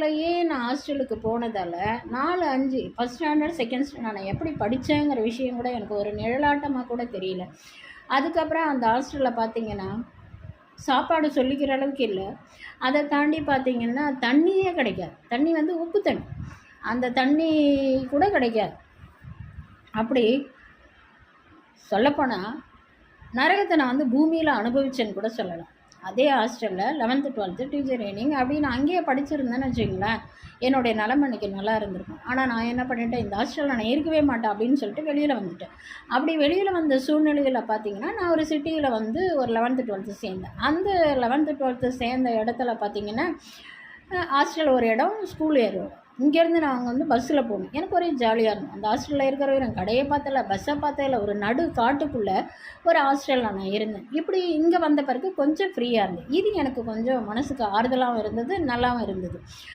பக்கத்துலேயே நான் ஹாஸ்டலுக்கு போனதால் 4, 5 ஃபஸ்ட் ஸ்டாண்டர்ட், செகண்ட் ஸ்டாண்டர்ட் நான் எப்படி படித்தேங்கிற விஷயம் கூட எனக்கு ஒரு நிழலாட்டமாக கூட தெரியல. அதுக்கப்புறம் அந்த ஹாஸ்டலில் பார்த்திங்கன்னா சாப்பாடு சொல்லிக்கிற அளவுக்கு இல்லை. அதை தாண்டி பார்த்திங்கன்னா தண்ணியே கிடைக்காது. தண்ணி வந்து உப்பு தண்ணி, அந்த தண்ணி கூட கிடைக்காது. அப்படி சொல்லப்போனால் நரகத்தை நான் வந்து பூமியில் அனுபவிச்சேன்னு கூட சொல்லலாம். அதே ஹாஸ்டலில் 11th 12th டீச்சர் ட்ரைனிங் அப்படின்னு அங்கேயே படிச்சிருந்தேன்னு வச்சுக்கோங்களேன், என்னுடைய நிலைமை இன்றைக்கி நல்லா இருந்திருக்கும். ஆனால் நான் என்ன பண்ணிட்டேன், இந்த ஹாஸ்டலில் நான் இருக்கவே மாட்டேன் அப்படின்னு சொல்லிட்டு வெளியில் வந்துட்டேன். அப்படி வெளியில் வந்த சூழ்நிலையில் பார்த்திங்கன்னா நான் ஒரு சிட்டியில் வந்து ஒரு 11th 12th சேர்ந்தேன். அந்த 11th 12th சேர்ந்த இடத்துல பார்த்திங்கன்னா ஹாஸ்டல் ஒரு இடம், ஸ்கூல் ஏறும். இங்கேருந்து நாங்கள் வந்து பஸ்ஸில் போகணும். எனக்கு ஒரே ஜாலியாக இருந்தோம். அந்த ஹாஸ்டலில் இருக்கிற நான் கடையை பார்த்தல, பஸ்ஸை பார்த்ததில்ல, ஒரு நடு காட்டுக்குள்ளே ஒரு ஹாஸ்டலில் நான் இருந்தேன். இப்படி இங்கே வந்த பிறகு கொஞ்சம் ஃப்ரீயாக இருந்தேன். இது எனக்கு கொஞ்சம் மனசுக்கு ஆறுதலாகவும் இருந்தது, நல்லாவும் இருந்தது.